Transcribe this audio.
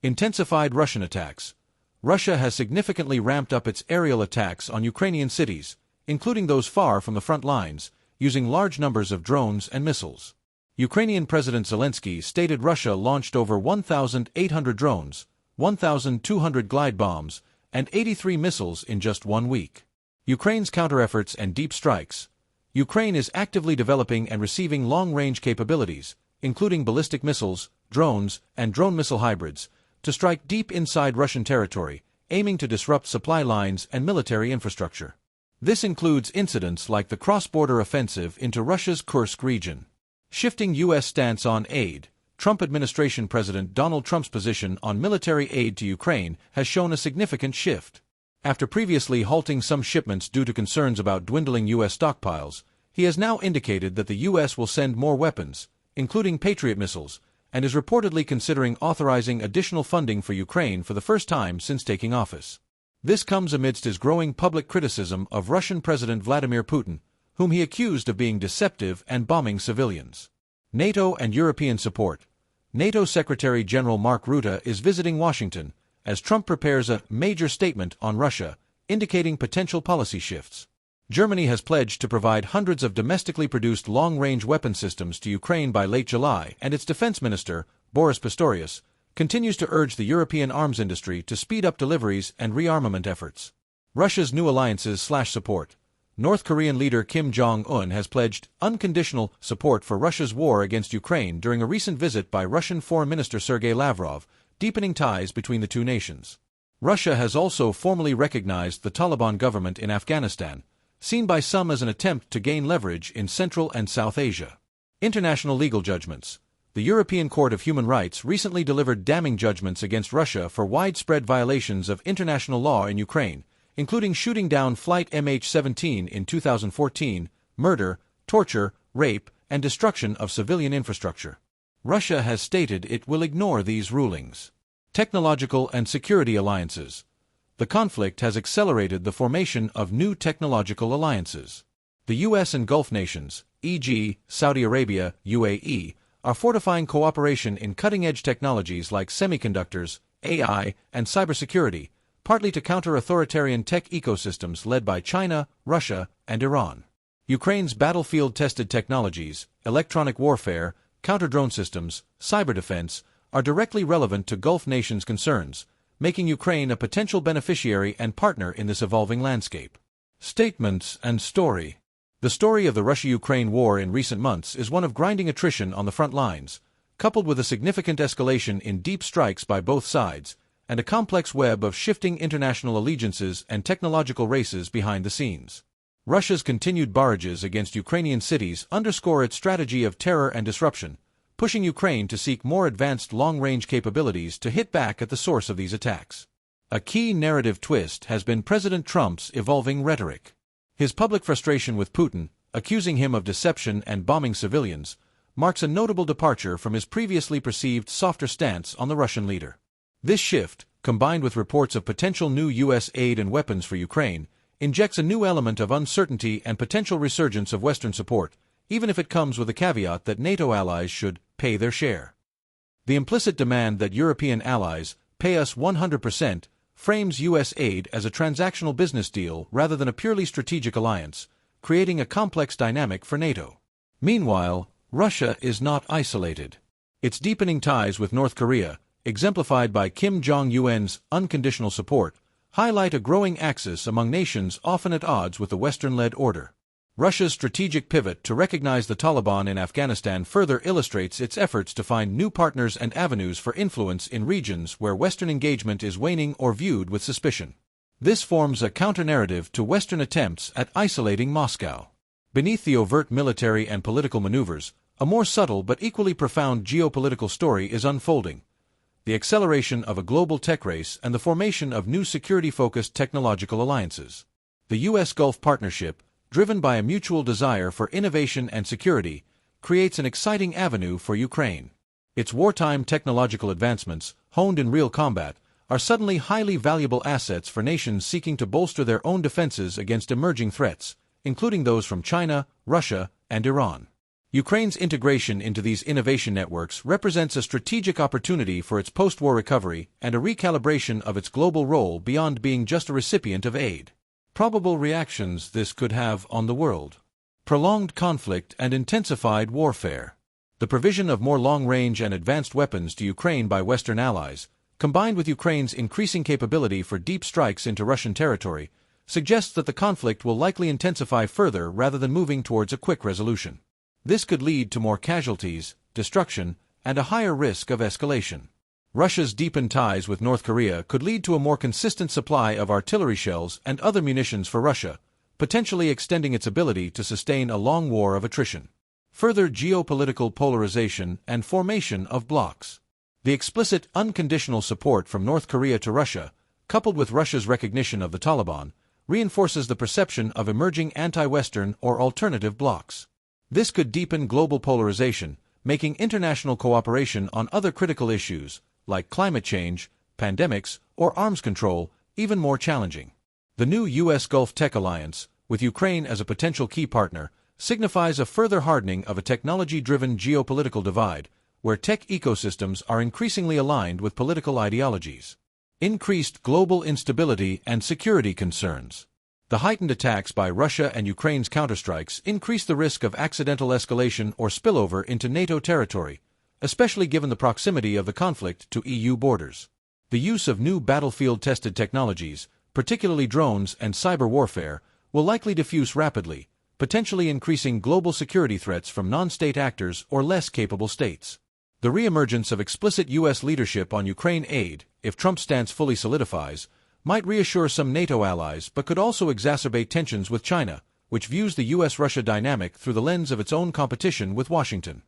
Intensified Russian attacks. Russia has significantly ramped up its aerial attacks on Ukrainian cities, including those far from the front lines, using large numbers of drones and missiles. Ukrainian President Zelensky stated Russia launched over 1,800 drones, 1,200 glide bombs, and 83 missiles in just 1 week. Ukraine's counter-efforts and deep strikes. Ukraine is actively developing and receiving long-range capabilities, including ballistic missiles, drones, and drone missile hybrids, to strike deep inside Russian territory, aiming to disrupt supply lines and military infrastructure. This includes incidents like the cross-border offensive into Russia's Kursk region. Shifting U.S. stance on aid. Trump administration President Donald Trump's position on military aid to Ukraine has shown a significant shift. After previously halting some shipments due to concerns about dwindling U.S. stockpiles, he has now indicated that the U.S. will send more weapons, including Patriot missiles, and is reportedly considering authorizing additional funding for Ukraine for the first time since taking office. This comes amidst his growing public criticism of Russian President Vladimir Putin, whom he accused of being deceptive and bombing civilians. NATO and European support. NATO Secretary General Mark Rutte is visiting Washington as Trump prepares a major statement on Russia, indicating potential policy shifts. Germany has pledged to provide hundreds of domestically produced long-range weapon systems to Ukraine by late July, and its defense minister, Boris Pistorius, continues to urge the European arms industry to speed up deliveries and rearmament efforts. Russia's new alliances/support. North Korean leader Kim Jong-un has pledged unconditional support for Russia's war against Ukraine during a recent visit by Russian Foreign Minister Sergei Lavrov, deepening ties between the two nations. Russia has also formally recognized the Taliban government in Afghanistan, seen by some as an attempt to gain leverage in Central and South Asia. International legal judgments. The European Court of Human Rights recently delivered damning judgments against Russia for widespread violations of international law in Ukraine, including shooting down Flight MH17 in 2014, murder, torture, rape, and destruction of civilian infrastructure. Russia has stated it will ignore these rulings. Technological and security alliances. The conflict has accelerated the formation of new technological alliances. The U.S. and Gulf nations, e.g., Saudi Arabia, UAE, are fortifying cooperation in cutting-edge technologies like semiconductors, AI, and cybersecurity, partly to counter authoritarian tech ecosystems led by China, Russia, and Iran. Ukraine's battlefield-tested technologies, electronic warfare, counter-drone systems, cyber defense, are directly relevant to Gulf nations' concerns, making Ukraine a potential beneficiary and partner in this evolving landscape. Statements and story. The story of the Russia-Ukraine war in recent months is one of grinding attrition on the front lines, coupled with a significant escalation in deep strikes by both sides, and a complex web of shifting international allegiances and technological races behind the scenes. Russia's continued barrages against Ukrainian cities underscore its strategy of terror and disruption, pushing Ukraine to seek more advanced long-range capabilities to hit back at the source of these attacks. A key narrative twist has been President Trump's evolving rhetoric. His public frustration with Putin, accusing him of deception and bombing civilians, marks a notable departure from his previously perceived softer stance on the Russian leader. This shift, combined with reports of potential new U.S. aid and weapons for Ukraine, injects a new element of uncertainty and potential resurgence of Western support, even if it comes with a caveat that NATO allies should pay their share. The implicit demand that European allies pay us 100% frames U.S. aid as a transactional business deal rather than a purely strategic alliance, creating a complex dynamic for NATO. Meanwhile, Russia is not isolated. Its deepening ties with North Korea, exemplified by Kim Jong-un's unconditional support, highlight a growing axis among nations often at odds with the Western-led order. Russia's strategic pivot to recognize the Taliban in Afghanistan further illustrates its efforts to find new partners and avenues for influence in regions where Western engagement is waning or viewed with suspicion. This forms a counter-narrative to Western attempts at isolating Moscow. Beneath the overt military and political maneuvers, a more subtle but equally profound geopolitical story is unfolding: the acceleration of a global tech race and the formation of new security-focused technological alliances. The U.S. Gulf Partnership, driven by a mutual desire for innovation and security, creates an exciting avenue for Ukraine. Its wartime technological advancements, honed in real combat, are suddenly highly valuable assets for nations seeking to bolster their own defenses against emerging threats, including those from China, Russia, and Iran. Ukraine's integration into these innovation networks represents a strategic opportunity for its post-war recovery and a recalibration of its global role beyond being just a recipient of aid. Probable reactions this could have on the world. Prolonged conflict and intensified warfare. The provision of more long-range and advanced weapons to Ukraine by Western allies, combined with Ukraine's increasing capability for deep strikes into Russian territory, suggests that the conflict will likely intensify further rather than moving towards a quick resolution. This could lead to more casualties, destruction, and a higher risk of escalation. Russia's deepened ties with North Korea could lead to a more consistent supply of artillery shells and other munitions for Russia, potentially extending its ability to sustain a long war of attrition. Further geopolitical polarization and formation of blocs. The explicit, unconditional support from North Korea to Russia, coupled with Russia's recognition of the Taliban, reinforces the perception of emerging anti-Western or alternative blocs. This could deepen global polarization, making international cooperation on other critical issues, like climate change, pandemics, or arms control, even more challenging. The new U.S. Gulf Tech Alliance, with Ukraine as a potential key partner, signifies a further hardening of a technology-driven geopolitical divide, where tech ecosystems are increasingly aligned with political ideologies. Increased global instability and security concerns. The heightened attacks by Russia and Ukraine's counterstrikes increase the risk of accidental escalation or spillover into NATO territory, especially given the proximity of the conflict to EU borders. The use of new battlefield-tested technologies, particularly drones and cyber warfare, will likely diffuse rapidly, potentially increasing global security threats from non-state actors or less capable states. The re-emergence of explicit U.S. leadership on Ukraine aid, if Trump's stance fully solidifies, might reassure some NATO allies but could also exacerbate tensions with China, which views the U.S.-Russia dynamic through the lens of its own competition with Washington.